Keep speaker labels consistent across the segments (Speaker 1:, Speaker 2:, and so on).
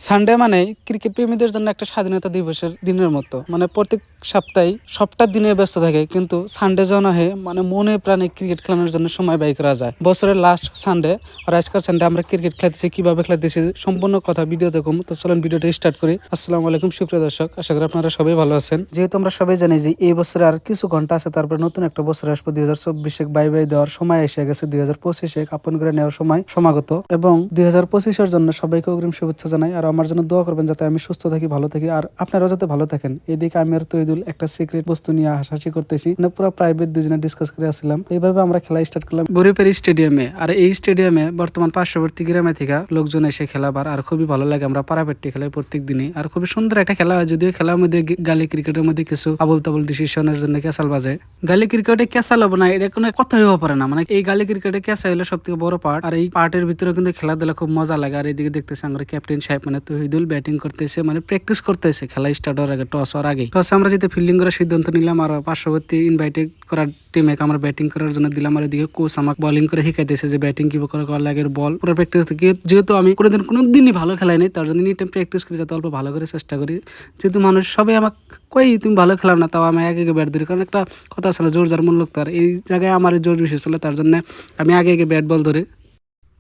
Speaker 1: Sunday মানে cricket প্রেমীদের জন্য একটা স্বাধীনতা দিবসের দিনের মতো। মানে প্রত্যেক সপ্তাহে সবটা দিনে ব্যস্ত থাকে, কিন্তু সানডে যখন হয় মানে মনে প্রাণে ক্রিকেট খেলানোর জন্য সময় ব্যয় করা যায়। বছরের লাস্ট সানডে আর আজকাল সানডে আমরা ক্রিকেট খেলতেছি, কিভাবে খেলতেছি সম্পূর্ণ কথা ভিডিও দেখুন। তো চলেন ভিডিওটা স্টার্ট করি। আসসালামু আলাইকুম সুপ্রিয় দর্শক, আশা করি আপনারা সবাই ভালো আছেন। যেহেতু আমরা সবাই জানি যে এই বছরে আর কিছু ঘন্টা আছে, তারপরে নতুন একটা বছর আসবে। 2024 বাই বাই দেওয়ার সময় এসে গেছে। 2025 আপন করে নেওয়ার সময় সমাগত, এবং 2025-এর জন্য সবাইকে অগ্রিম শুভেচ্ছা জানাই। আর আমার জন্য দোয়া করবেন যাতে আমি সুস্থ থাকি, ভালো থাকি, আর আপনারাও যাতে ভালো থাকেন। এদিকে আমি আর তৈদুল একটা সিক্রেট বস্তু নিয়ে হাসাহাসি করতেছি, মানে পুরো প্রাইভেট দুজনে ডিসকাস করে আসছিলাম। এইভাবে আমরা খেলা স্টার্ট করলাম গরিবের স্টেডিয়ামে। আর এই স্টেডিয়ামে বর্তমান পার্শ্ববর্তী গ্রামে থেকে লোকজন এসে খেলাবার, আর খুবই ভালো লাগে। আমরা পাড়াপেট্টি খেলাই প্রত্যেক দিনই, আর খুবই সুন্দর একটা খেলা হয়। যদিও খেলার মধ্যে গালি ক্রিকেটের মধ্যে কিছু আবল তাবল ডিসিশনের জন্য ক্যাসাল বাজে। গালি ক্রিকেটে ক্যাসাল হবো না, এটা কোনো কথাই হতে পারে না। মানে এই গালি ক্রিকেটে ক্যাসা হলো সব থেকে বড় পার্ট, আর এই পার্টের ভিতরে কিন্তু খেলাধুলা খুব মজা লাগে। আর এইদিকে দেখতেছে আমরা ক্যাপ্টেন সাহেব মানে তহিদুল ব্যাটিং করতেছে, মানে প্র্যাকটিস করতেছে খেলা স্টার্ট হওয়ার আগে, টস হওয়ার আগে। টসে আমরা যেতে ফিল্ডিং করার সিদ্ধান্ত নিলাম, আর পার্শ্ববর্তী ইনভাইটেড করার টিমে আমরা ব্যাটিং করার জন্য দিলাম। আর এদিকে কোচ আমাকে বোলিং করে শিখাইতেছে যে ব্যাটিং কিভাবে করা লাগে। বল পুরো প্র্যাকটিস থেকে, যেহেতু আমি কোনোদিনই ভালো খেলাই নাই, তার জন্য নিয়ে প্র্যাকটিস করি যাতে অল্প ভালো করে চেষ্টা করি। যেহেতু মানুষ সবাই আমাকে কই তুমি ভালো খেলাম না, তাও আমি আগে ব্যাট ধরি। কারণ একটা কথা আছে না, জোর যার মূল্য তার। এই জায়গায় আমার জোর বেশি ছিল, তার জন্য আমি আগে ব্যাট বল ধরি।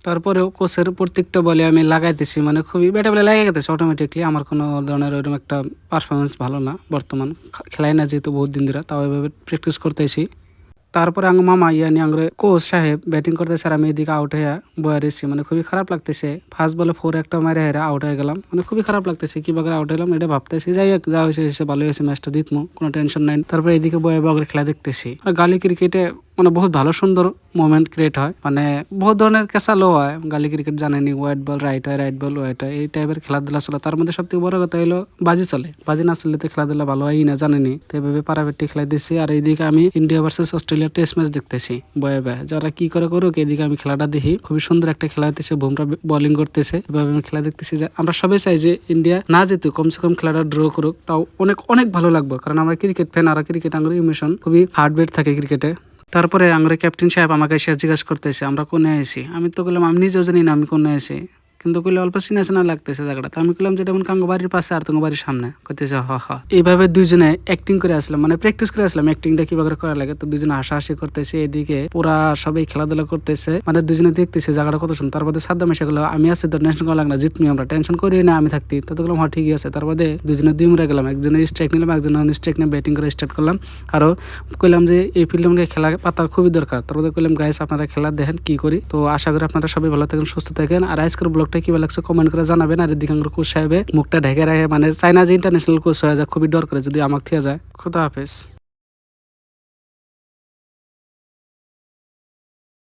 Speaker 1: তারপরেও কোচের প্রত্যেকটা বলে আমি লাগাইতেছি, মানে খুবই ব্যাটে বলে লাগিয়ে গেছে অটোমেটিকলি। আমার কোনো ধরনের ওইরকম একটা পারফরমেন্স ভালো না, বর্তমান খেলাই না যেহেতু বহুত দিন ধরে, তাও এভাবে প্র্যাকটিস করতেছি। তারপরে আঙ্গ মামা ইয়ানি আঙ্গরে কোচ সাহেব ব্যাটিং করতেছে, আর আমি এদিকে আউট হয়ে বয়ে রয়েছি। মানে খুবই খারাপ লাগতেছে। ফার্স্ট বলে 4 একটা মারে হেরা আউট হয়ে গেলাম, মানে খুবই খারাপ লাগতেছে কিভাবে আউট হলাম এটা ভাবতেছি। যাই হোক, যা হয়েছে ভালো হয়েছে, ম্যাচটা জিতমু, কোনো টেনশন নাই। তারপরে এদিকে বয়ে বগরে খেলা দেখতেছি। আর গালি ক্রিকেটে মানে বহুত ভালো সুন্দর মোমেন্ট ক্রিয়েট হয়, মানে বহুত ধরনের ক্যাসালও হয়। গালি ক্রিকেট জানেনি, ওয়াইড বল রাইট হয়, রাইট বল ওয়াইট হয়, এই টাইপের খেলাধুলা চলে। তার মধ্যে সবথেকে বড় কথা হলো বাজি চলে। বাজি না চললে তো খেলাধুলা ভালো হয় না, জানেনি। তো এভাবে পাড়াপেট্টি খেলাই দিচ্ছি। আর এইদিকে আমি India versus Australia test match দেখতেছি বয়ে বয়ে। যারা কি করে করুক, এদিকে আমি খেলাটা দেখি। খুবই সুন্দর একটা খেলা হইতেছে, বুমরা বোলিং করতেছে। এভাবে আমি খেলা দেখতেছি। যে আমরা সবাই চাই যে ইন্ডিয়া না যেত, কমসে কম খেলাটা ড্র করুক, তাও অনেক অনেক ভালো লাগবে। কারণ আমরা ক্রিকেট ফ্যান, আর ক্রিকেট আমার ইমোশন খুবই হার্টবিট থাকে ক্রিকেটে। তারপরে আমরা ক্যাপ্টেন সাহেব আমাকে এসে জিজ্ঞাসা করতেছে আমরা কোনে আছি। আমি তো বললাম আমি নিজেও জানি না আমি কোনে আছি, কিন্তু কইলে অল্প চিনা চেনা লাগতেছে জায়গাটা। তো আমি বললাম যেটা কাঙ্গো বাড়ির পাশে আর তোমার বাড়ির সামনে। করতেছে হ হ। এইভাবে দুইজনে অ্যাক্টিং করে আসলাম, মানে প্র্যাকটিস করে আসলাম অ্যাক্টিংটা কিভাবে করা লাগে। তো দুইজনে হাসাহাসি করতেছে, এদিকে পুরা সবাই খেলাধুলা করতেছে, মানে দুইজনে দেখতেছে জায়গাটা কত সুন্দর। তারপরে সাদ্দাম এসে গেলো আমি আছি তো টেনশন করা লাগে না, জিতমি আমরা, টেনশন করি না আমি থাকতি। তো বললাম হ্যাঁ ঠিকই আছে। তারপরে দুইজনে দুই মুড়ে গেলাম, একজনের স্ট্রাইক নিলাম, একজনের স্ট্রাইক নিয়ে ব্যাটিং করে স্টার্ট করলাম। আরো কইলাম যে এই ফিল্ডে আমাকে খেলা পাতার খুবই দরকার। তারপরে কইলাম গাইস আপনারা খেলা দেখেন কি করি। তো আশা করি আপনারা সবাই ভালো থাকেন, সুস্থ থাকেন। আর আজকের ব্লগটা কিভাবে লাগছে কমেন্ট করে জানাবেন। আর এদিকে কোচ সাহেবে মুখটা ঢেকে রাখে, মানে চাইনা যে ইন্টারন্যাশনাল কোচ হয়ে যায়, খুবই ডর করে যদি আমাকে থিয়া যায়। খুদা হাফেজ।